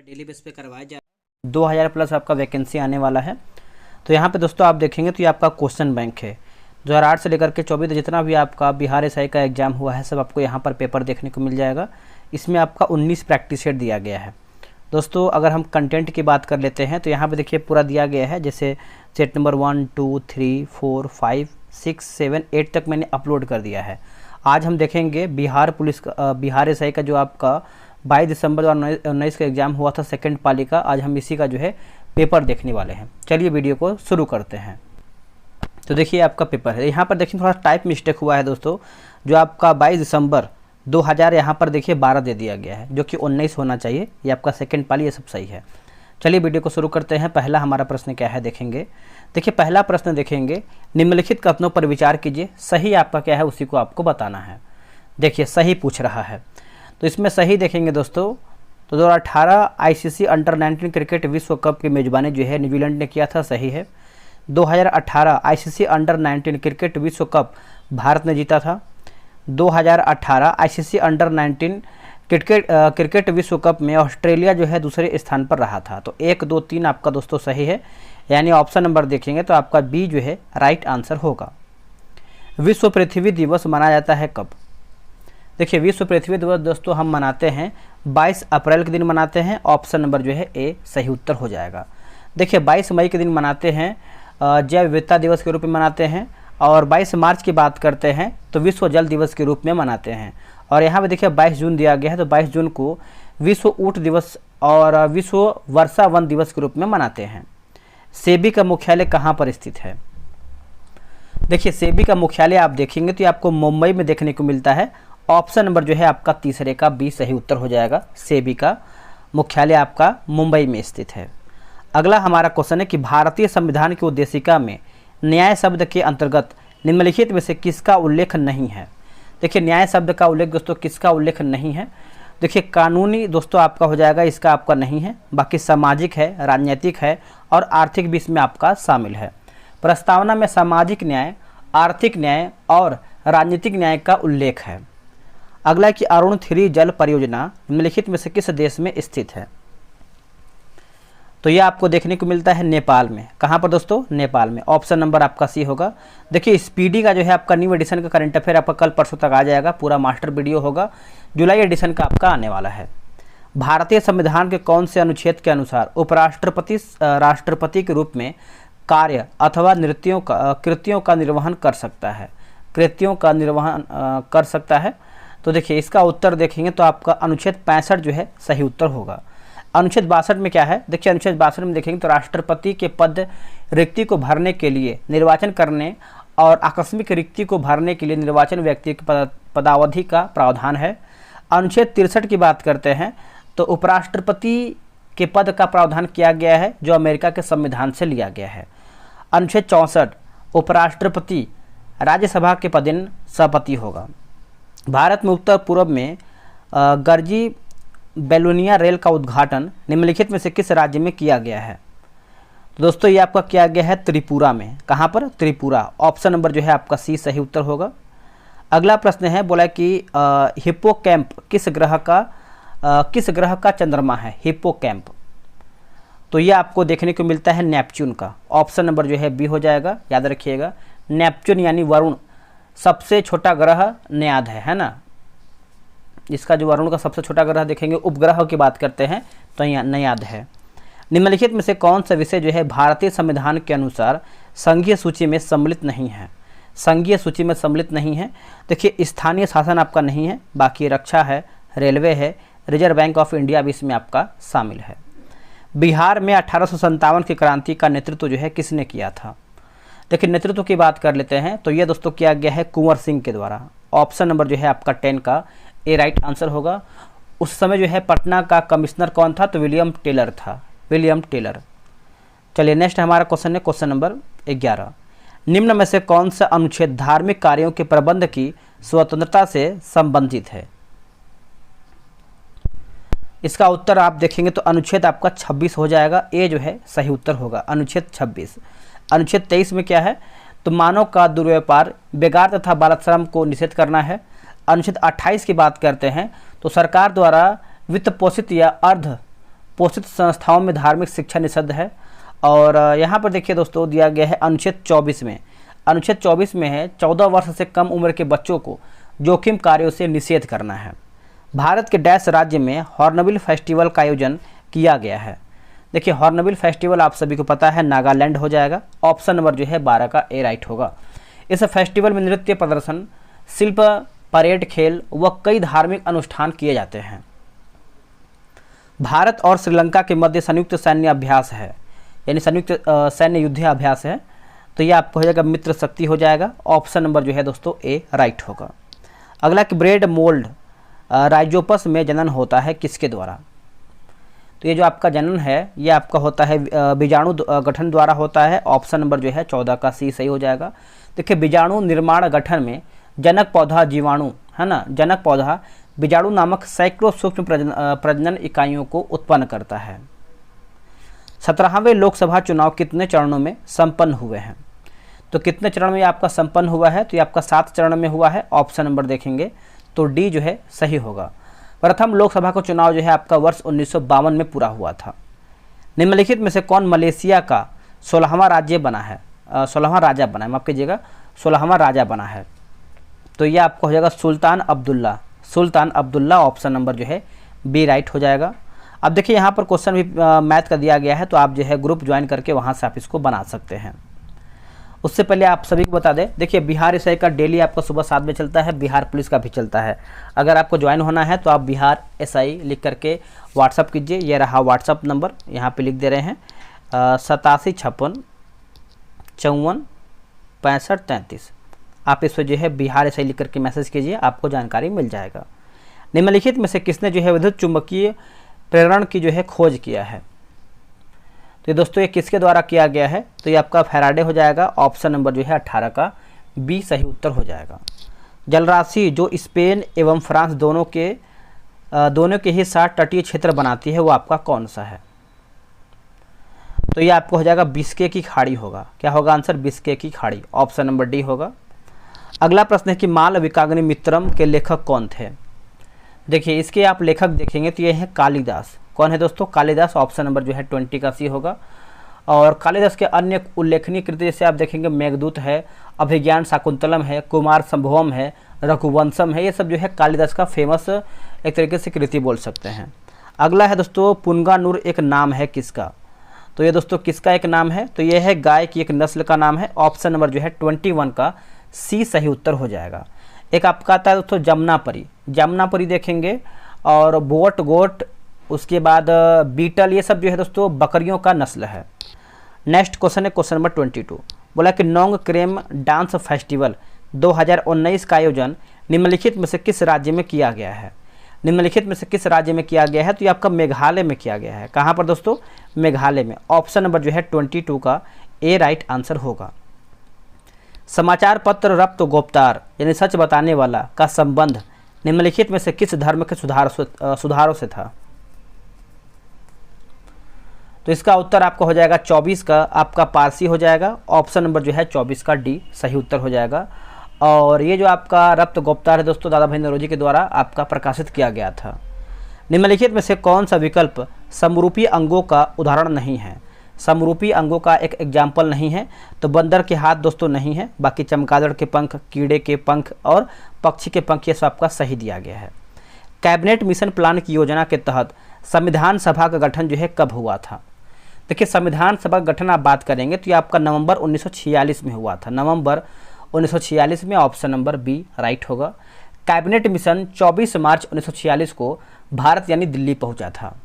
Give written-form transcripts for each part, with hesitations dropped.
Daily base पे करवाया जा 2000 प्लस आपका वैकेंसी आने वाला है। तो यहाँ पे दोस्तों आप देखेंगे तो ये आपका क्वेश्चन बैंक है 2008 से लेकर के 24 जितना भी आपका बिहार एसआई का एग्जाम हुआ है सब आपको यहाँ पर पेपर देखने को मिल जाएगा। इसमें आपका 19 प्रैक्टिस सेट दिया गया है। दोस्तों अगर हम कंटेंट की बात कर लेते हैं तो यहाँ पे देखिए पूरा दिया गया है, जैसे सेट नंबर 1 2 3 4 5 6 7 8 तक मैंने अपलोड कर दिया है। आज हम देखेंगे बिहार पुलिस का बिहार एसआई का जो आपका 22 दिसंबर 2019 का एग्ज़ाम हुआ था सेकंड पाली का, आज हम इसी का जो है पेपर देखने वाले हैं। चलिए वीडियो को शुरू करते हैं। तो देखिए आपका पेपर है, यहाँ पर देखिए थोड़ा टाइप मिस्टेक हुआ है दोस्तों, जो आपका 22 दिसंबर 2000 यहाँ पर देखिए 12 दे दिया गया है, जो कि 19 होना चाहिए। ये आपका सेकंड पाली, ये सब सही है। चलिए वीडियो को शुरू करते हैं। पहला हमारा प्रश्न क्या है देखेंगे। देखिए पहला प्रश्न देखेंगे, निम्नलिखित कथनों पर विचार कीजिए, सही आपका क्या है उसी को आपको बताना है। देखिए सही पूछ रहा है, तो इसमें सही देखेंगे दोस्तों तो 2018 आईसीसी अंडर 19 क्रिकेट विश्व कप की मेज़बानी जो है न्यूजीलैंड ने किया था, सही है। 2018 आईसीसी अंडर 19 क्रिकेट विश्व कप भारत ने जीता था। 2018 आईसीसी अंडर 19 क्रिकेट विश्व कप में ऑस्ट्रेलिया जो है दूसरे स्थान पर रहा था। तो 1 2 3 आपका दोस्तों सही है, यानी ऑप्शन नंबर देखेंगे तो आपका बी जो है राइट आंसर होगा। विश्व पृथ्वी दिवस मनाया जाता है कब? देखिए विश्व पृथ्वी दिवस दोस्तों हम मनाते हैं 22 अप्रैल के दिन मनाते हैं। ऑप्शन नंबर जो है ए सही उत्तर हो जाएगा। देखिए 22 मई के दिन मनाते हैं, जैव विविधता दिवस के रूप में मनाते हैं। और 22 मार्च की बात करते हैं तो विश्व जल दिवस के रूप में मनाते हैं। और यहाँ पे देखिए 22 जून दिया गया है, तो 22 जून को विश्व ऊँट दिवस और विश्व वर्षा वन दिवस के रूप में मनाते हैं। सेबी का मुख्यालय कहाँ पर स्थित है? देखिए सेबी का मुख्यालय आप देखेंगे तो आपको मुंबई में देखने को मिलता है। ऑप्शन नंबर जो है आपका तीसरे का बी सही उत्तर हो जाएगा। सेबी का मुख्यालय आपका मुंबई में स्थित है। अगला हमारा क्वेश्चन है कि भारतीय संविधान की उद्देशिका में न्याय शब्द के अंतर्गत निम्नलिखित में से किसका उल्लेख नहीं है? देखिए न्याय शब्द का उल्लेख दोस्तों किसका उल्लेख नहीं है? देखिए कानूनी दोस्तों आपका हो जाएगा, इसका आपका नहीं है। बाकी सामाजिक है, राजनीतिक है और आर्थिक भी इसमें आपका शामिल है। प्रस्तावना में सामाजिक न्याय, आर्थिक न्याय और राजनीतिक न्याय का उल्लेख है। अगला कि अरुण 3 जल परियोजना निम्नलिखित में से किस देश में स्थित है? तो यह आपको देखने को मिलता है नेपाल में। कहाँ पर दोस्तों? नेपाल में। ऑप्शन नंबर आपका सी होगा। देखिए स्पीडी का जो है आपका न्यू एडिशन का करंट अफेयर आपका कल परसों तक आ जाएगा, पूरा मास्टर वीडियो होगा। जुलाई एडिशन का आपका आने वाला है। भारतीय संविधान के कौन से अनुच्छेद के अनुसार उपराष्ट्रपति राष्ट्रपति के रूप में कार्य अथवा कृत्यों का निर्वहन कर सकता है? कृत्यों का निर्वहन कर सकता है। तो देखिए इसका उत्तर देखेंगे तो आपका अनुच्छेद 65 जो है सही उत्तर होगा। अनुच्छेद 62 में क्या है? देखिए अनुच्छेद 62 में देखेंगे तो राष्ट्रपति के पद रिक्ति को भरने के लिए निर्वाचन करने और आकस्मिक रिक्ति को भरने के लिए निर्वाचन व्यक्ति की पदावधि का प्रावधान है। अनुच्छेद 63 की बात करते हैं तो उपराष्ट्रपति के पद का प्रावधान किया गया है, जो अमेरिका के संविधान से लिया गया है। अनुच्छेद 64 उपराष्ट्रपति राज्यसभा के पदेन सभापति होगा। भारत में उत्तर पूर्व में गर्जी बेलोनिया रेल का उद्घाटन निम्नलिखित में से किस राज्य में किया गया है? तो दोस्तों ये आपका किया गया है त्रिपुरा में। कहाँ पर? त्रिपुरा। ऑप्शन नंबर जो है आपका सी सही उत्तर होगा। अगला प्रश्न है, बोला कि हिप्पोकैम्प किस ग्रह का चंद्रमा है? हिप्पोकैम्प, तो ये आपको देखने को मिलता है नेपच्यून का। ऑप्शन नंबर जो है बी हो जाएगा, याद रखिएगा। नेपच्यून यानी वरुण सबसे छोटा ग्रह नयाद है ना। इसका जो वरुण का सबसे छोटा ग्रह देखेंगे, उपग्रह की बात करते हैं तो नयाद है। निम्नलिखित में से कौन सा विषय जो है भारतीय संविधान के अनुसार संघीय सूची में सम्मिलित नहीं है? संघीय सूची में सम्मिलित नहीं है। देखिए स्थानीय शासन आपका नहीं है, बाकी रक्षा है, रेलवे है, रिजर्व बैंक ऑफ इंडिया भी इसमें आपका शामिल है। बिहार में 1857 की क्रांति का नेतृत्व जो है किसने किया था? देखिए नेतृत्व की बात कर लेते हैं तो यह दोस्तों किया गया है कुंवर सिंह के द्वारा। ऑप्शन नंबर जो है आपका 10 का ए राइट आंसर होगा। उस समय जो है पटना का कमिश्नर कौन था? तो विलियम टेलर था, विलियम टेलर। चलिए नेक्स्ट हमारा क्वेश्चन है क्वेश्चन नंबर 11। निम्न में से कौन सा अनुच्छेद धार्मिक कार्यों के प्रबंध की स्वतंत्रता से संबंधित है? इसका उत्तर आप देखेंगे तो अनुच्छेद आपका 26 हो जाएगा। ए जो है सही उत्तर होगा, अनुच्छेद 26। अनुच्छेद 23 में क्या है? तो मानव का दुर्व्यापार, बेगार तथा बालश्रम को निषेध करना है। अनुच्छेद 28 की बात करते हैं तो सरकार द्वारा वित्त पोषित या अर्ध पोषित संस्थाओं में धार्मिक शिक्षा निषिद्ध है। और यहाँ पर देखिए दोस्तों दिया गया है अनुच्छेद 24 में, अनुच्छेद 24 में है 14 वर्ष से कम उम्र के बच्चों को जोखिम कार्यों से निषेध करना है। भारत के डैश राज्य में हॉर्नबिल फेस्टिवल का आयोजन किया गया है। देखिए हॉर्नबिल फेस्टिवल आप सभी को पता है नागालैंड हो जाएगा। ऑप्शन नंबर जो है 12 का ए राइट होगा। इस फेस्टिवल में नृत्य प्रदर्शन, शिल्प, परेड, खेल व कई धार्मिक अनुष्ठान किए जाते हैं। भारत और श्रीलंका के मध्य संयुक्त सैन्य अभ्यास है, यानी संयुक्त सैन्य युद्ध अभ्यास है। तो ये आपको हो जाएगा मित्र शक्ति हो जाएगा। ऑप्शन नंबर जो है दोस्तों ए राइट होगा। अगला कि ब्रेड मोल्ड राइजोपस में जनन होता है किसके द्वारा? तो ये जो आपका जनन है ये आपका होता है बीजाणु गठन द्वारा होता है। ऑप्शन नंबर जो है 14 का सी सही हो जाएगा। देखिए बीजाणु निर्माण गठन में जनक पौधा जीवाणु है ना, जनक पौधा बीजाणु नामक सैकड़ों सूक्ष्म प्रजनन इकाइयों को उत्पन्न करता है। 17वें लोकसभा चुनाव कितने चरणों में संपन्न हुए हैं? तो कितने चरण में आपका संपन्न हुआ है? तो ये आपका 7 चरण में हुआ है। ऑप्शन नंबर देखेंगे तो डी जो है सही होगा। प्रथम लोकसभा का चुनाव जो है आपका वर्ष 1952 में पूरा हुआ था। निम्नलिखित में से कौन मलेशिया का 16वां राज्य बना है? 16वां राजा बना है, माफ कीजिएगा 16वां राजा बना है। तो ये आपको हो जाएगा सुल्तान अब्दुल्ला, सुल्तान अब्दुल्ला। ऑप्शन नंबर जो है बी राइट हो जाएगा। अब देखिए यहाँ पर क्वेश्चन भी मैथ का दिया गया है, तो आप जो है ग्रुप ज्वाइन करके वहाँ से आप इसको बना सकते हैं। उससे पहले आप सभी को बता दें, देखिए बिहार एसआई का डेली आपका सुबह 7 बजे चलता है, बिहार पुलिस का भी चलता है। अगर आपको ज्वाइन होना है तो आप बिहार एसआई लिख करके व्हाट्सअप कीजिए। ये रहा व्हाट्सअप नंबर, यहाँ पे लिख दे रहे हैं 87 56 54 65 33। आप इस पर जो है बिहार एसआई लिख करके मैसेज कीजिए, आपको जानकारी मिल जाएगा। निम्नलिखित में से किसने जो है विद्युत चुंबकीय प्रेरण की जो है खोज किया है? तो ये दोस्तों ये किसके द्वारा किया गया है? तो ये आपका फैराडे हो जाएगा। ऑप्शन नंबर जो है 18 का बी सही उत्तर हो जाएगा। जलराशि जो स्पेन एवं फ्रांस दोनों के ही साथ तटीय क्षेत्र बनाती है वो आपका कौन सा है? तो ये आपको हो जाएगा बिस्के की खाड़ी होगा। क्या होगा आंसर? बिस्के की खाड़ी। ऑप्शन नंबर डी होगा। अगला प्रश्न है कि मालविकाग्नि मित्रम के लेखक कौन थे? देखिए इसके आप लेखक देखेंगे तो ये है कालिदास। कौन है दोस्तों? कालिदास। ऑप्शन नंबर जो है 20 का सी होगा। और कालिदास के अन्य उल्लेखनीय कृति जैसे आप देखेंगे मेघदूत है, अभिज्ञान शाकुंतलम है, कुमार संभवम है, रघुवंशम है। ये सब जो है कालिदास का फेमस एक तरीके से कृति बोल सकते हैं। अगला है दोस्तों पुंगानुर एक नाम है किसका? तो ये दोस्तों किसका एक नाम है? तो ये है गाय की एक नस्ल का नाम है। ऑप्शन नंबर जो है 21 का सी सही उत्तर हो जाएगा। एक आपका आता है दोस्तों जमुनापरी, जमुनापरी देखेंगे, और बोट गोट, उसके बाद बीटल, ये सब जो है दोस्तों बकरियों का नस्ल है। नेक्स्ट क्वेश्चन है क्वेश्चन नंबर 22। बोला कि नोंग क्रेम डांस फेस्टिवल 2019 का आयोजन निम्नलिखित में से किस राज्य में किया गया है? निम्नलिखित में से किस राज्य में किया गया है? तो ये आपका मेघालय में किया गया है। कहाँ पर दोस्तों? मेघालय में। ऑप्शन नंबर जो है 22 का ए राइट आंसर होगा। समाचार पत्र रप्त गोप्तार यानी सच बताने वाला का संबंध निम्नलिखित में से किस धर्म के सुधारों से था? तो इसका उत्तर आपका हो जाएगा 24 का आपका पारसी हो जाएगा। ऑप्शन नंबर जो है 24 का डी सही उत्तर हो जाएगा। और ये जो आपका रप्त गोप्तार है दोस्तों दादा भाई नौरोजी के द्वारा आपका प्रकाशित किया गया था। निम्नलिखित में से कौन सा विकल्प समरूपी अंगों का उदाहरण नहीं है? समरूपी अंगों का एक एग्जाम्पल नहीं है। तो बंदर के हाथ दोस्तों नहीं है, बाकी चमगादड़ के पंख, कीड़े के पंख और पक्षी के पंख, ये सब आपका सही दिया गया है। कैबिनेट मिशन प्लान की योजना के तहत संविधान सभा का गठन जो है कब हुआ था? देखिए संविधान सभा का गठन आप बात करेंगे तो ये आपका नवंबर 1946 में हुआ था। नवंबर 1946 में। ऑप्शन नंबर बी राइट होगा। कैबिनेट मिशन 24 मार्च 1946 को भारत यानी दिल्ली पहुंचा था।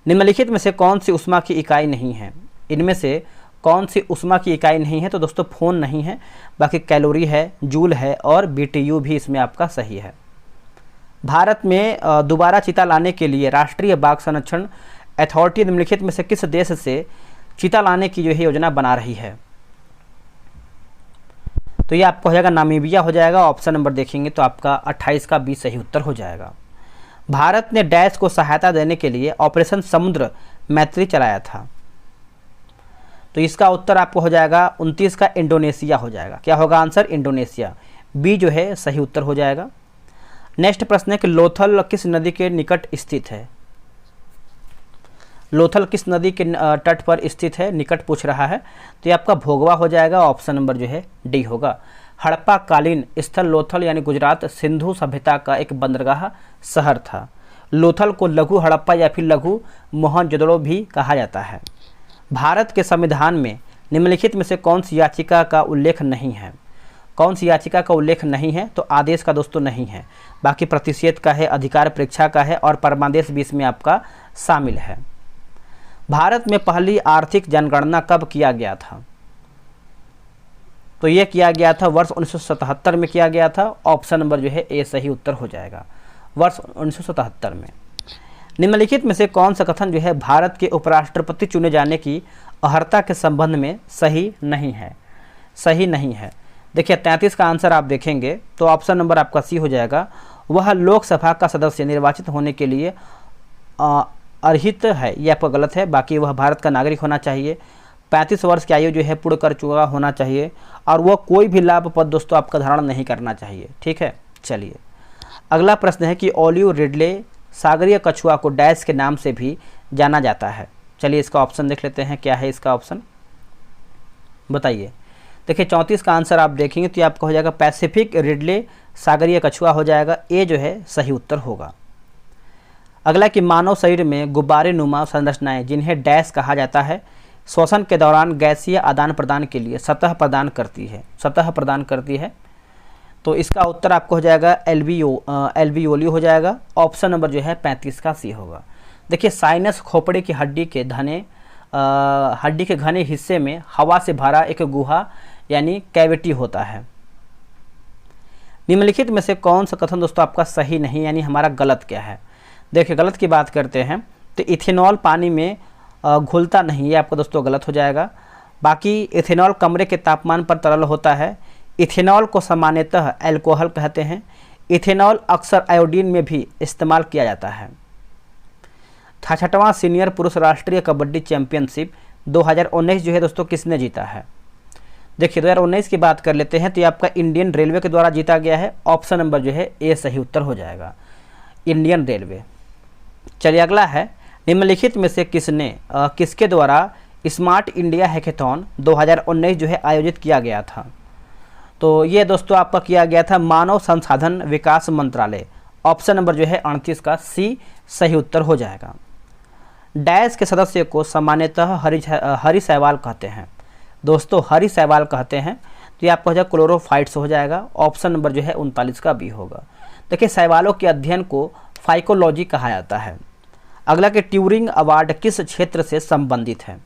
निम्नलिखित में से कौन सी ऊष्मा की इकाई नहीं है? इनमें से कौन सी ऊष्मा की इकाई नहीं है? तो दोस्तों फोन नहीं है, बाकी कैलोरी है, जूल है और बीटीयू भी इसमें आपका सही है। भारत में दोबारा चीता लाने के लिए राष्ट्रीय बाघ संरक्षण अथॉरिटी निम्नलिखित में से किस देश से चीता लाने की जो है योजना बना रही है? तो ये आपको हो जाएगा नामीबिया हो जाएगा। ऑप्शन नंबर देखेंगे तो आपका 28 का बी सही उत्तर हो जाएगा। भारत ने डैश को सहायता देने के लिए ऑपरेशन समुद्र मैत्री चलाया था। तो इसका उत्तर आपको हो जाएगा 29 का इंडोनेशिया हो जाएगा। क्या होगा आंसर? इंडोनेशिया। बी जो है सही उत्तर हो जाएगा। नेक्स्ट प्रश्न है कि लोथल किस नदी के निकट स्थित है? लोथल किस नदी के तट पर स्थित है, निकट पूछ रहा है, तो ये आपका भोगवा हो जाएगा, ऑप्शन नंबर जो है डी होगा। हड़प्पा कालीन स्थल लोथल यानी गुजरात सिंधु सभ्यता का एक बंदरगाह शहर था। लोथल को लघु हड़प्पा या फिर लघु मोहनजोदड़ो भी कहा जाता है। भारत के संविधान में निम्नलिखित में से कौन सी याचिका का उल्लेख नहीं है? कौन सी याचिका का उल्लेख नहीं है? तो आदेश का दोस्तों नहीं है, बाकी प्रतिषेध का है, अधिकार परीक्षा का है और परमादेश भी इसमें आपका शामिल है। भारत में पहली आर्थिक जनगणना कब किया गया था? तो यह किया गया था वर्ष 1977 में किया गया था, ऑप्शन नंबर जो है ए सही उत्तर हो जाएगा, वर्ष 1977 में। निम्नलिखित में से कौन सा कथन जो है भारत के उपराष्ट्रपति चुने जाने की अर्हता के संबंध में सही नहीं है? सही नहीं है। देखिए 33 का आंसर आप देखेंगे तो ऑप्शन नंबर आपका सी हो जाएगा, वह लोकसभा का सदस्य निर्वाचित होने के लिए अर्हित है, ये आपका गलत है। बाकी वह भारत का नागरिक होना चाहिए, 35 वर्ष की आयु जो है पूर्ण कर चुका होना चाहिए और वह कोई भी लाभ पद दोस्तों आपका धारण नहीं करना चाहिए। ठीक है, चलिए अगला प्रश्न है कि ओलिव रिडले सागरीय कछुआ को डैश के नाम से भी जाना जाता है। चलिए इसका ऑप्शन देख लेते हैं, क्या है इसका ऑप्शन, बताइए। देखिए 34 का आंसर आप देखेंगे तो ये आपका हो जाएगा पैसिफिक रिडले सागरीय कछुआ हो जाएगा, ए जो है सही उत्तर होगा। अगला कि मानव शरीर में गुब्बारे नुमा संरचनाएं जिन्हें डैश कहा जाता है श्वसन के दौरान गैसीय आदान प्रदान के लिए सतह प्रदान करती है। तो इसका उत्तर आपको हो जाएगा एल्वियोली हो जाएगा, ऑप्शन नंबर जो है 35 का सी होगा। देखिए साइनस खोपड़े की हड्डी के घने हिस्से में हवा से भरा एक गुहा यानी कैविटी होता है। निम्नलिखित में से कौन सा कथन दोस्तों आपका सही नहीं यानी हमारा गलत क्या है? देखिए गलत की बात करते हैं तो इथेनॉल पानी में घुलता नहीं, ये आपका दोस्तों गलत हो जाएगा। बाकी इथेनॉल कमरे के तापमान पर तरल होता है। इथेनॉल को सामान्यतः अल्कोहल कहते हैं। इथेनॉल अक्सर आयोडीन में भी इस्तेमाल किया जाता है। 66वां सीनियर पुरुष राष्ट्रीय कबड्डी चैंपियनशिप 2019 जो है दोस्तों किसने जीता है? देखिए 2019 की बात कर लेते हैं तो ये आपका इंडियन रेलवे के द्वारा जीता गया है, ऑप्शन नंबर जो है ए सही उत्तर हो जाएगा, इंडियन रेलवे। चलिए अगला है निम्नलिखित में से किसके द्वारा स्मार्ट इंडिया हैकेथॉन 2019 जो है आयोजित किया गया था? तो ये दोस्तों आपका किया गया था मानव संसाधन विकास मंत्रालय, ऑप्शन नंबर जो है 38 का सी सही उत्तर हो जाएगा। डैश के सदस्य को सामान्यतः हरी शैवाल कहते हैं दोस्तों, हरी शैवाल कहते हैं, तो ये आपका हो जाएगा क्लोरोफाइट्स हो जाएगा, ऑप्शन नंबर जो है 39 का बी होगा। देखिए शैवालों के अध्ययन को फाइकोलॉजी कहा जाता है। अगला कि ट्यूरिंग अवार्ड किस क्षेत्र से संबंधित है?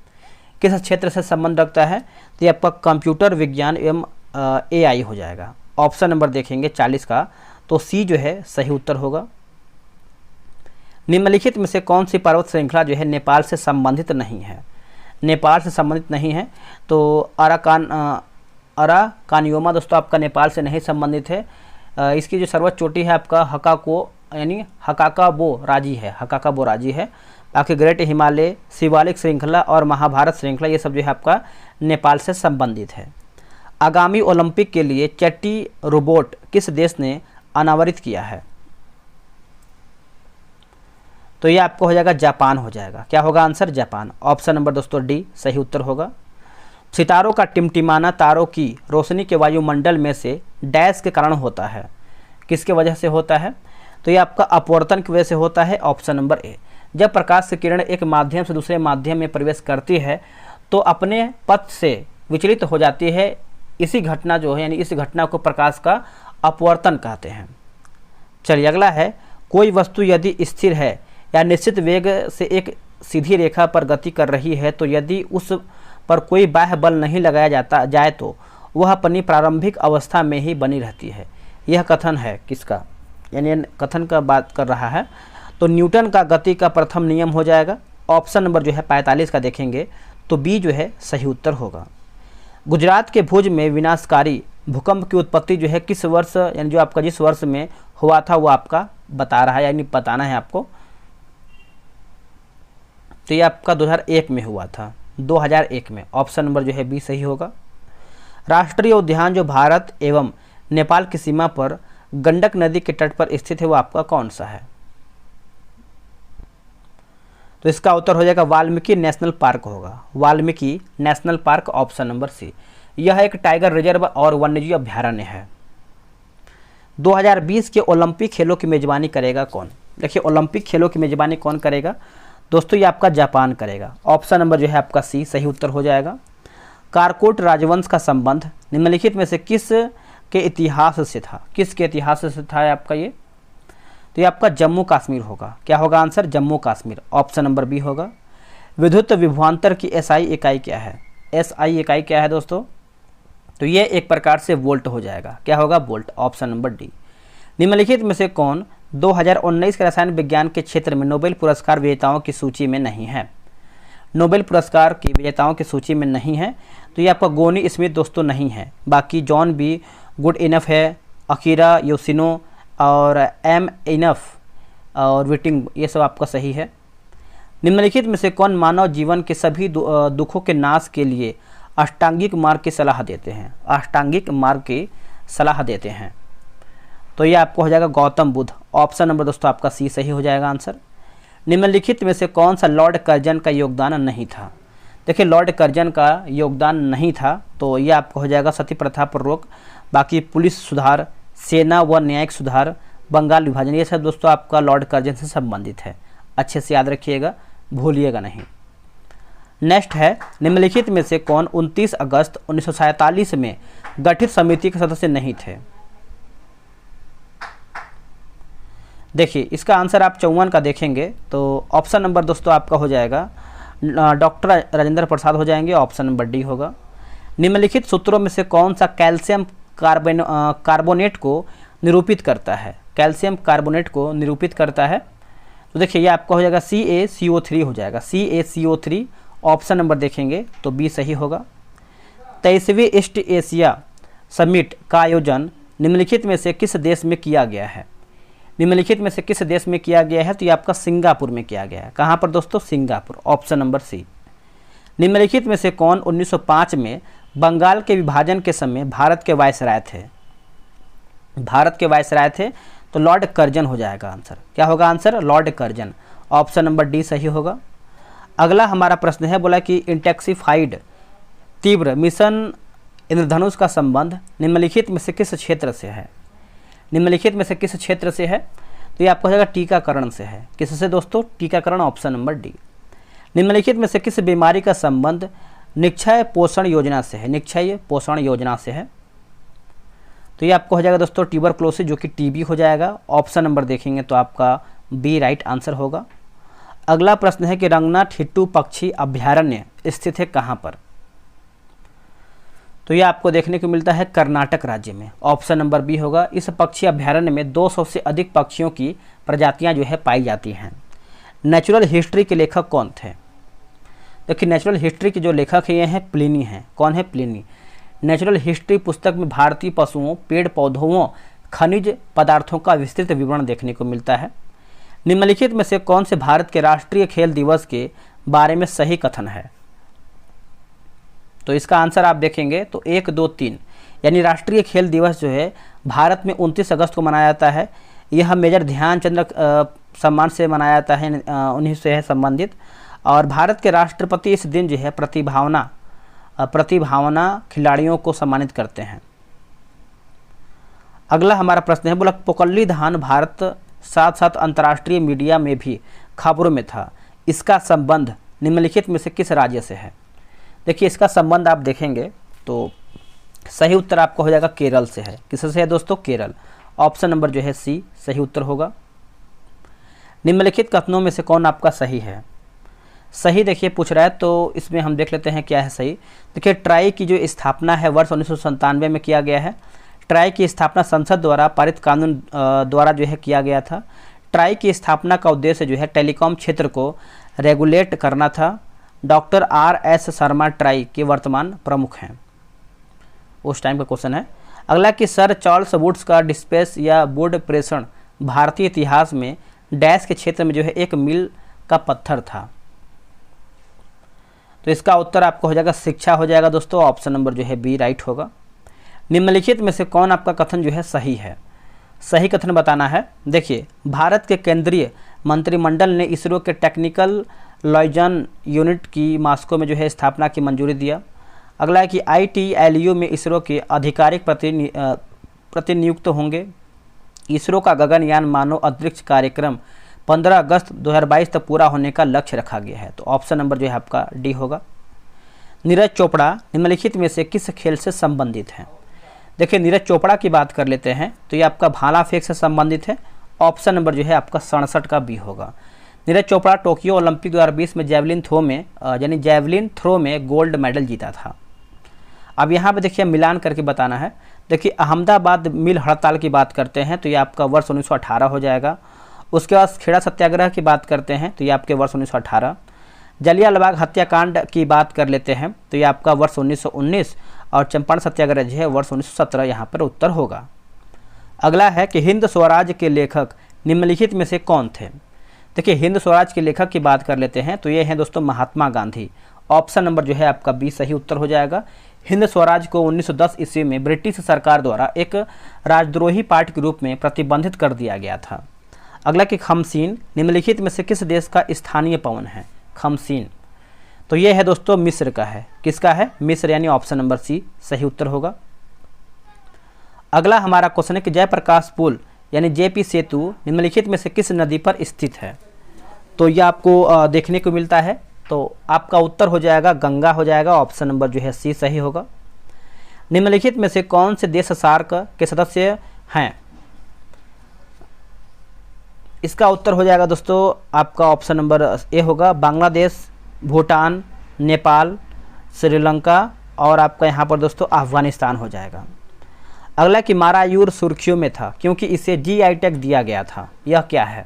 किस क्षेत्र से संबंध रखता है? तो ये आपका कंप्यूटर विज्ञान एवं AI हो जाएगा, ऑप्शन नंबर देखेंगे 40 का, तो सी जो है सही उत्तर होगा। निम्नलिखित में से कौन सी पर्वत श्रृंखला जो है नेपाल से संबंधित नहीं है? नेपाल से संबंधित नहीं है तो अराकानियोमा दोस्तों आपका नेपाल से नहीं संबंधित है। इसकी जो सर्वोच्च चोटी है आपका हकाकाबो राजी है। बाकी ग्रेट हिमालय, शिवालिक श्रृंखला और महाभारत श्रृंखला ये सब जो है आपका नेपाल से संबंधित है। आगामी ओलंपिक के लिए चट्टी रोबोट किस देश ने अनावरित किया है? तो ये आपको हो जाएगा जापान हो जाएगा। क्या होगा आंसर? जापान, ऑप्शन नंबर दोस्तों डी सही उत्तर होगा। सितारों का टिमटिमाना तारों की रोशनी के वायुमंडल में से डैश के कारण होता है, किसके वजह से होता है? तो ये आपका अपवर्तन की वजह से होता है, ऑप्शन नंबर ए। जब प्रकाश की किरण एक माध्यम से दूसरे माध्यम में प्रवेश करती है तो अपने पथ से विचलित हो जाती है, इसी घटना जो है यानी इस घटना को प्रकाश का अपवर्तन कहते हैं। चलिए अगला है कोई वस्तु यदि स्थिर है या निश्चित वेग से एक सीधी रेखा पर गति कर रही है तो यदि उस पर कोई बाह्य बल नहीं लगाया जाए तो वह अपनी प्रारंभिक अवस्था में ही बनी रहती है। यह कथन है किसका? यानी कथन का बात कर रहा है तो न्यूटन का गति का प्रथम नियम हो जाएगा, ऑप्शन नंबर जो है 45 का देखेंगे तो बी जो है सही उत्तर होगा। गुजरात के भुज में विनाशकारी भूकंप की उत्पत्ति जो है किस वर्ष यानी जो आपका जिस वर्ष में हुआ था वो आपका बता रहा है यानी बताना है आपको। तो ये आपका 2001 में हुआ था, 2001 में, ऑप्शन नंबर जो है बी सही होगा। राष्ट्रीय उद्यान जो भारत एवं नेपाल की सीमा पर गंडक नदी के तट पर स्थित है वो आपका कौन सा है? तो इसका उत्तर हो जाएगा वाल्मीकि नेशनल पार्क होगा, Valmiki national park, option number C. यह एक टाइगर रिजर्व और वन्यजीव अभ्यारण्य है। 2020 के ओलंपिक खेलों की मेजबानी करेगा कौन? देखिए ओलंपिक खेलों की मेजबानी कौन करेगा दोस्तों? ये आपका जापान करेगा, ऑप्शन नंबर जो है आपका सी सही उत्तर हो जाएगा। कारकोट राजवंश का संबंध निम्नलिखित में से किस के इतिहास से था? किसके इतिहास से था आपका ये? तो ये आपका जम्मू कश्मीर होगा। क्या होगा answer? Jammu Kashmir, option number B होगा। विद्युत विभवांतर की एसआई इकाई क्या है? एसआई इकाई क्या है दोस्तों? तो ये एक प्रकार से वोल्ट हो जाएगा। क्या होगा? Volt, option number D. निम्नलिखित में से कौन 2019 के रसायन विज्ञान के क्षेत्र में नोबेल पुरस्कार विजेताओं की सूची में नहीं है? नोबेल पुरस्कार की विजेताओं की सूची में नहीं है, तो ये आपका गोनी स्मिथ दोस्तों नहीं है। बाकी जॉन बी गुड इनफ है, अकीरा योशिनो और एम इनफ और विटिंग, ये सब आपका सही है। निम्नलिखित में से कौन मानव जीवन के सभी दुखों के नाश के लिए अष्टांगिक मार्ग की सलाह देते हैं? अष्टांगिक मार्ग की सलाह देते हैं, तो ये आपको हो जाएगा गौतम बुद्ध, ऑप्शन नंबर दोस्तों आपका सी सही हो जाएगा आंसर। निम्नलिखित में से कौन सा लॉर्ड कर्जन का योगदान नहीं था? देखिए लॉर्ड कर्जन का योगदान नहीं था, तो ये आपको हो जाएगा सती प्रथा पर रोक, बाकी पुलिस सुधार, सेना व न्यायिक सुधार, बंगाल विभाजन, ये सब दोस्तों आपका लॉर्ड कर्जन से संबंधित है। अच्छे से याद रखिएगा, भूलिएगा नहीं। नेक्स्ट है, निम्नलिखित में से कौन 29 अगस्त 1947 में गठित समिति के सदस्य नहीं थे? देखिए इसका आंसर आप 54 का देखेंगे तो ऑप्शन नंबर दोस्तों आपका हो जाएगा डॉक्टर राजेंद्र प्रसाद हो जाएंगे, ऑप्शन नंबर डी होगा। निम्नलिखित सूत्रों में से कौन सा कैल्शियम कार्बोनेट को निरूपित करता है? कैल्शियम कार्बोनेट को निरूपित करता है, तो देखिए ये आपका हो जाएगा CaCO3 हो जाएगा, CaCO3, ऑप्शन नंबर देखेंगे तो बी सही होगा। 23वीं ईस्ट एशिया समिट का आयोजन निम्नलिखित में से किस देश में किया गया है? निम्नलिखित में से किस देश में किया गया है? तो ये आपका सिंगापुर में किया गया है। कहाँ पर दोस्तों? Singapore, option number C. निम्नलिखित में से कौन 1905 में बंगाल के विभाजन के समय भारत के वायसराय थे? भारत के वायसराय थे, तो लॉर्ड कर्जन हो जाएगा आंसर। क्या होगा answer? Lord Curzon, option number D सही होगा। अगला हमारा प्रश्न है, बोला कि इंटेंसिफाइड तीव्र मिशन इंद्रधनुष का संबंध निम्नलिखित में से किस क्षेत्र से है? निम्नलिखित में से किस क्षेत्र से है? तो ये आपको हो जाएगा टीकाकरण से है। किससे दोस्तों? टीकाकरण, ऑप्शन नंबर डी। निम्नलिखित में से किस बीमारी का संबंध निक्षय पोषण योजना से है? निक्षय पोषण योजना से है, तो ये आपको हो जाएगा दोस्तों ट्यूबरक्लोसिस, जो कि टीबी हो जाएगा। ऑप्शन नंबर देखेंगे तो आपका बी राइट आंसर होगा। अगला प्रश्न है कि रंगनाथ हिट्टू पक्षी अभ्यारण्य स्थित है कहाँ पर? तो ये आपको देखने को मिलता है कर्नाटक राज्य में, ऑप्शन नंबर बी होगा। इस पक्षी अभ्यारण्य में 200 से अधिक पक्षियों की प्रजातियां जो है पाई जाती हैं। नेचुरल हिस्ट्री के लेखक कौन थे? देखिए नेचुरल हिस्ट्री के जो लेखक हैं ये हैं प्लिनी हैं। कौन है? प्लिनी। नेचुरल हिस्ट्री पुस्तक में भारतीय पशुओं, पेड़ पौधों, खनिज पदार्थों का विस्तृत विवरण देखने को मिलता है। निम्नलिखित में से कौन से भारत के राष्ट्रीय खेल दिवस के बारे में सही कथन है? तो इसका आंसर आप देखेंगे तो 1, 2, 3, यानी राष्ट्रीय खेल दिवस जो है भारत में 29 अगस्त को मनाया जाता है। यह मेजर ध्यानचंद सम्मान से मनाया जाता है, उन्हीं से है संबंधित। और भारत के राष्ट्रपति इस दिन जो है प्रतिभावान खिलाड़ियों को सम्मानित करते हैं। अगला हमारा प्रश्न है, बोला पोकल्ली धान भारत साथ साथ अंतर्राष्ट्रीय मीडिया में भी खबरों में था। इसका संबंध निम्नलिखित में से किस राज्य से है? देखिए इसका संबंध आप देखेंगे तो सही उत्तर आपको हो जाएगा केरल से है। किससे है दोस्तों? केरल, ऑप्शन नंबर जो है सी सही उत्तर होगा। निम्नलिखित कथनों में से कौन आपका सही है? सही देखिए पूछ रहा है, तो इसमें हम देख लेते हैं क्या है सही। देखिए ट्राई की जो स्थापना है वर्ष 1997 में किया गया है। ट्राई की स्थापना संसद द्वारा पारित कानून द्वारा जो है किया गया था। ट्राई की स्थापना का उद्देश्य जो है टेलीकॉम क्षेत्र को रेगुलेट करना था। Doctor R.S. शर्मा ट्राई के वर्तमान प्रमुख हैं, उस टाइम का क्वेश्चन है। अगला कि सर चार्ल्स वुड्स का डिस्पेस या वुड प्रेषण भारतीय इतिहास में डैश के क्षेत्र में जो है एक मील का पत्थर था। तो इसका उत्तर आपको हो जाएगा शिक्षा हो जाएगा दोस्तों, ऑप्शन नंबर जो है बी राइट होगा। निम्नलिखित में से कौन आपका कथन जो है सही है? सही कथन बताना है। देखिए भारत के केंद्रीय मंत्रिमंडल ने इसरो के टेक्निकल लॉयजन यूनिट की मॉस्को में जो है स्थापना की मंजूरी दिया। अगला है कि ITLU में इसरो के आधिकारिक प्रतिनियुक्त होंगे। इसरो का गगनयान मानव अंतरिक्ष कार्यक्रम 15 अगस्त 2022 तक पूरा होने का लक्ष्य रखा गया है। तो ऑप्शन नंबर जो है आपका डी होगा। नीरज चोपड़ा निम्नलिखित में से किस खेल से संबंधित हैं? देखिए नीरज चोपड़ा की बात कर लेते हैं तो ये आपका भाला फेंक से संबंधित है। ऑप्शन नंबर जो है आपका 67 का बी होगा। नीरज चोपड़ा टोक्यो ओलंपिक 2020 में जैवलिन थ्रो में गोल्ड मेडल जीता था। अब यहाँ पे देखिए मिलान करके बताना है। देखिए अहमदाबाद मिल हड़ताल की बात करते हैं तो ये आपका वर्ष 1918 हो जाएगा। उसके बाद खेड़ा सत्याग्रह की बात करते हैं तो ये आपके वर्ष 1918। जलियांवाला बाग हत्याकांड की बात कर लेते हैं तो ये आपका वर्ष 1919 और चंपारण सत्याग्रह जो है वर्ष 1917 यहाँ पर उत्तर होगा। अगला है कि हिंद स्वराज के लेखक निम्नलिखित में से कौन थे? देखिए हिंद स्वराज के लेखक की बात कर लेते हैं तो ये हैं दोस्तों महात्मा गांधी। ऑप्शन नंबर जो है आपका बी सही उत्तर हो जाएगा। हिंद स्वराज को 1910 ईस्वी में ब्रिटिश सरकार द्वारा एक राजद्रोही पार्टी के रूप में प्रतिबंधित कर दिया गया था। अगला कि खमसीन निम्नलिखित में से किस देश का स्थानीय पवन है? खमसीन तो ये है दोस्तों मिस्र का है। किसका है? मिस्र, यानी ऑप्शन नंबर सी सही उत्तर होगा। अगला हमारा क्वेश्चन है कि जयप्रकाश पुल यानी JP सेतु निम्नलिखित में से किस नदी पर स्थित है? तो ये आपको देखने को मिलता है। तो आपका उत्तर हो जाएगा गंगा हो जाएगा। ऑप्शन नंबर जो है सी सही होगा। निम्नलिखित में से कौन से देश सार्क के सदस्य हैं? इसका उत्तर हो जाएगा दोस्तों आपका ऑप्शन नंबर ए होगा। बांग्लादेश, भूटान, नेपाल, श्रीलंका और आपका यहाँ पर दोस्तों अफगानिस्तान हो जाएगा। अगला कि मारायूर सुर्खियों में था क्योंकि इसे GI टैग दिया गया था। यह क्या है?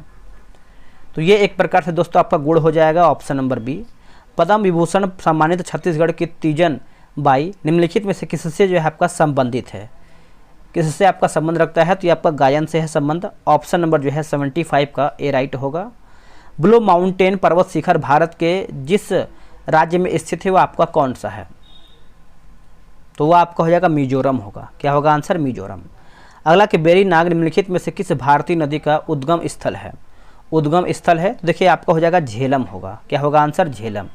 तो ये एक प्रकार से दोस्तों आपका गुड़ हो जाएगा। Option number B. Padma Vibhushan सम्मानित छत्तीसगढ़ की तीजन बाई निम्नलिखित में से किससे जो है आपका संबंधित है? किससे आपका संबंध रखता है? तो ये आपका गायन से है संबंध। ऑप्शन नंबर जो है 75 का ए राइट होगा। ब्लू माउंटेन पर्वत शिखर भारत के जिस राज्य में स्थित है वो आपका कौन सा है? तो वह आपका हो जाएगा मिजोरम होगा। क्या होगा आंसर? मिजोरम। अगला कि बेरी नाग निम्नलिखित में से किस भारतीय नदी का उद्गम स्थल है? उद्गम स्थल है तो देखिए आपका हो जाएगा झेलम होगा। क्या होगा आंसर? झेलम।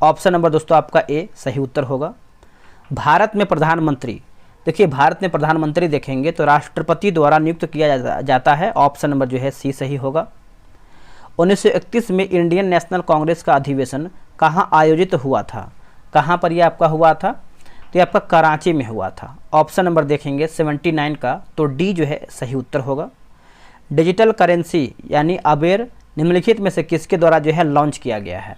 ऑप्शन नंबर दोस्तों आपका ए सही उत्तर होगा। भारत में प्रधानमंत्री, देखिए भारत में प्रधानमंत्री देखेंगे तो राष्ट्रपति द्वारा नियुक्त किया जाता है। ऑप्शन नंबर जो है सी सही होगा। 1931 में इंडियन नेशनल कांग्रेस का अधिवेशन कहाँ आयोजित हुआ था? कहाँ पर यह आपका हुआ था? तो ये आपका कराची में हुआ था। ऑप्शन नंबर देखेंगे 79 का, तो डी जो है सही उत्तर होगा। डिजिटल करेंसी यानी अबेर निम्नलिखित में से किसके द्वारा जो है लॉन्च किया गया है?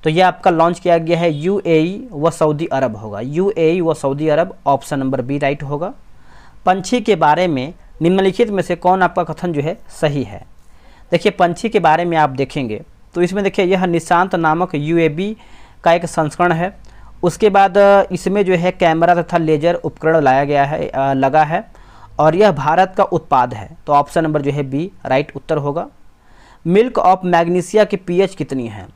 तो यह आपका लॉन्च किया गया है UAE व सऊदी अरब होगा। UAE व सऊदी अरब। ऑप्शन नंबर बी राइट होगा। पंछी के बारे में निम्नलिखित में से कौन आपका कथन जो है सही है? देखिए पंछी के बारे में आप देखेंगे तो इसमें देखिए यह निशांत नामक UAV का एक संस्करण है। उसके बाद इसमें जो है कैमरा तथा लेजर उपकरण लगा है और यह भारत का उत्पाद है। तो ऑप्शन नंबर जो है बी राइट उत्तर होगा। मिल्क ऑफ मैग्नीशिया की pH कितनी है?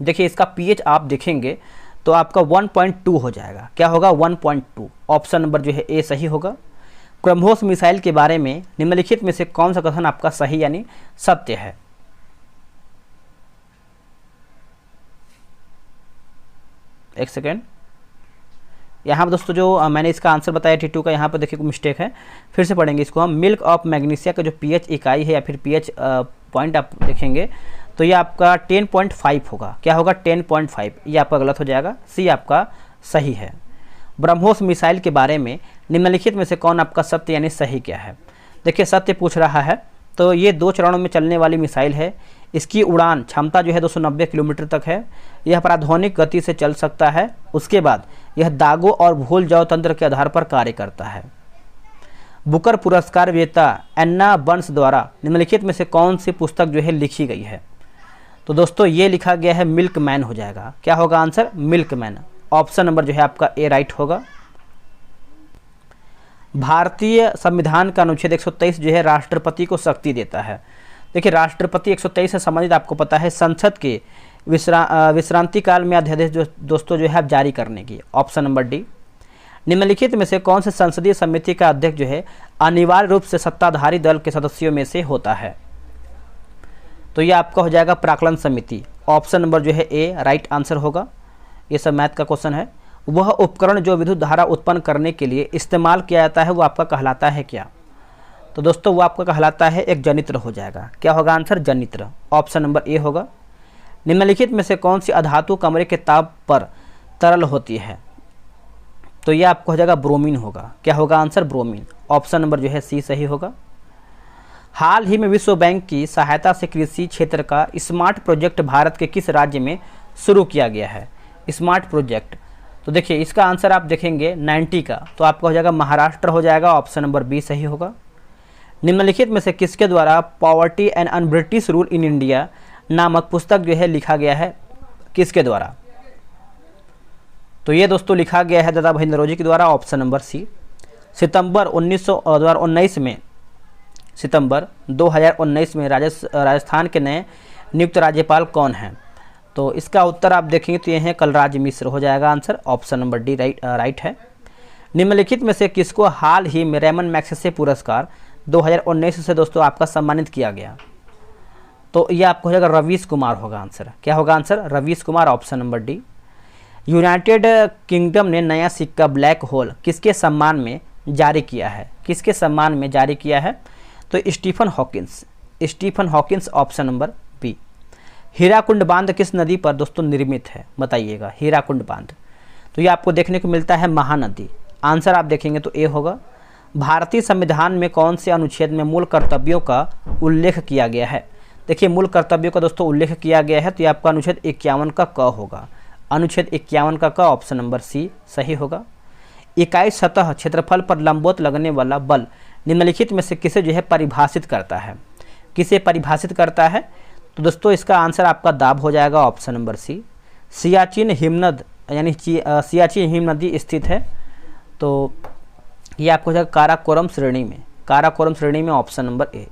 देखिए इसका pH आप देखेंगे तो आपका 1.2 हो जाएगा। क्या होगा? 1.2। ऑप्शन नंबर जो है ए सही होगा। ब्रह्मोस मिसाइल के बारे में निम्नलिखित में से कौन सा कथन आपका सही यानी सत्य है? एक सेकेंड, यहाँ पर दोस्तों जो मैंने इसका आंसर बताया T2 का, यहाँ पर देखिए कोई मिस्टेक है, फिर से पढ़ेंगे इसको हम। मिल्क ऑफ मैग्नीशिया का जो pH इकाई है या फिर pH पॉइंट आप देखेंगे तो ये आपका 10.5 होगा। क्या होगा? 10.5। ये आपका गलत हो जाएगा। सी आपका सही है। ब्रह्मोस मिसाइल के बारे में निम्नलिखित में से कौन आपका सत्य यानी सही क्या है? देखिए सत्य पूछ रहा है तो ये 2 चरणों में चलने वाली मिसाइल है। इसकी उड़ान क्षमता जो है 290 किलोमीटर तक है। यह प्राधानिक गति से चल सकता है। उसके बाद यह दागों और भूल जाओ तंत्र के आधार पर कार्य करता है। बुकर पुरस्कार विजेता एन्ना बर्न्स द्वारा निम्नलिखित में से कौन सी पुस्तक जो है लिखी गई है? तो दोस्तों ये लिखा गया है मिल्कमैन हो जाएगा। क्या होगा आंसर? मिल्कमैन। ऑप्शन नंबर जो है आपका ए राइट होगा। भारतीय संविधान का अनुच्छेद 123 जो है राष्ट्रपति को शक्ति देता है। देखिए राष्ट्रपति 123 से संबंधित आपको पता है संसद के विश्रांति काल में अध्यादेश जो दोस्तों जो है आप जारी करने की। Option number D. निम्नलिखित में से कौन से संसदीय समिति का अध्यक्ष जो है अनिवार्य रूप से सत्ताधारी दल के सदस्यों में से होता है? तो यह आपका हो जाएगा प्राक्कलन समिति। ऑप्शन नंबर जो है ए राइट आंसर होगा। ये सब मैथ का क्वेश्चन है। वह उपकरण जो विद्युत धारा उत्पन्न करने के लिए इस्तेमाल किया जाता है वो आपका कहलाता है क्या? तो दोस्तों वो आपका कहलाता है एक जनित्र हो जाएगा। क्या होगा आंसर? जनित्र। ऑप्शन नंबर ए होगा। निम्नलिखित में से कौन सी अधातु कमरे के ताप पर तरल होती है? तो ये आपको हो जाएगा ब्रोमीन होगा। क्या होगा आंसर? ब्रोमीन। ऑप्शन नंबर जो है सी सही होगा। हाल ही में विश्व बैंक की सहायता से कृषि क्षेत्र का स्मार्ट प्रोजेक्ट भारत के किस राज्य में शुरू किया गया है? स्मार्ट प्रोजेक्ट, तो देखिए इसका आंसर आप देखेंगे 90 का, तो आपका हो जाएगा महाराष्ट्र हो जाएगा। ऑप्शन नंबर बी सही होगा। निम्नलिखित में से किसके द्वारा poverty and un British rule in India नामक पुस्तक जो है लिखा गया है? किसके द्वारा? तो ये दोस्तों लिखा गया है दादा भाई नौरोजी के द्वारा। ऑप्शन नंबर सी। सितंबर 2019 में राजस्थान के नए नियुक्त राज्यपाल कौन हैं? तो इसका उत्तर आप देखेंगे तो ये है कलराज मिश्र हो जाएगा answer. Option number D right है। निम्नलिखित में से किसको हाल ही में रेमन मैग्सेसे पुरस्कार 2019 से दोस्तों आपका सम्मानित किया गया? तो ये आपको हो जाएगा रवीश कुमार होगा आंसर। क्या होगा answer? Ravish Kumar. Option number D. United kingdom ने नया सिक्का ब्लैक होल किसके सम्मान में जारी किया है? किसके सम्मान में जारी किया है? तो Stephen Hawkins. Option number B. Hirakud बांध किस नदी पर दोस्तों निर्मित है? बताइएगा। हीराकुंड बांध, तो ये आपको देखने को मिलता है महानदी। आंसर आप देखेंगे तो ए होगा। भारतीय संविधान में कौन से अनुच्छेद में मूल कर्तव्यों का उल्लेख किया गया है? देखिए मूल कर्तव्यों का दोस्तों उल्लेख किया गया है, तो ये आपका अनुच्छेद 51 का क होगा। अनुच्छेद 51 का क। ऑप्शन नंबर सी सही होगा। इकाई सतह क्षेत्रफल पर लंबवत लगने वाला बल निम्नलिखित में से किसे जो है परिभाषित करता है? किसे परिभाषित करता है? तो दोस्तों इसका आंसर आपका दाब हो जाएगा। ऑप्शन नंबर सी। सियाचिन हिमनद यानी सियाचिन हिम नदी स्थित है, तो ये आपको हो जाएगा काराकोरम श्रेणी में। Option number A.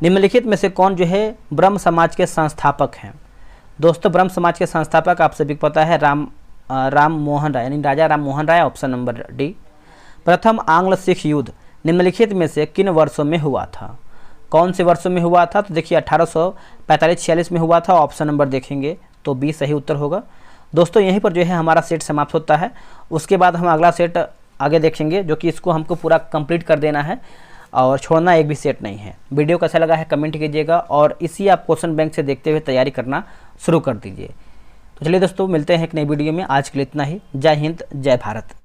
निम्नलिखित में से कौन जो है ब्रह्म समाज के संस्थापक हैं? दोस्तों ब्रह्म समाज के संस्थापक आप सभी को पता है राम मोहन राय यानी Raja Ram Mohan Roy. Option number D. प्रथम आंग्ल सिख युद्ध निम्नलिखित में से किन वर्षों में हुआ था? कौन से वर्षों में हुआ था? तो देखिए 1845-46 में हुआ था। ऑप्शन नंबर देखेंगे तो बी सही उत्तर होगा। दोस्तों यहीं पर जो है हमारा सेट समाप्त होता है। उसके बाद हम अगला सेट आगे देखेंगे, जो कि इसको हमको पूरा कंप्लीट कर देना है और छोड़ना एक भी सेट नहीं है। वीडियो कैसा लगा है कमेंट कीजिएगा और इसी आप क्वेश्चन बैंक से देखते हुए तैयारी करना शुरू कर दीजिए। तो चलिए दोस्तों मिलते हैं एक नई वीडियो में। आज के लिए इतना ही। जय हिंद, जय भारत।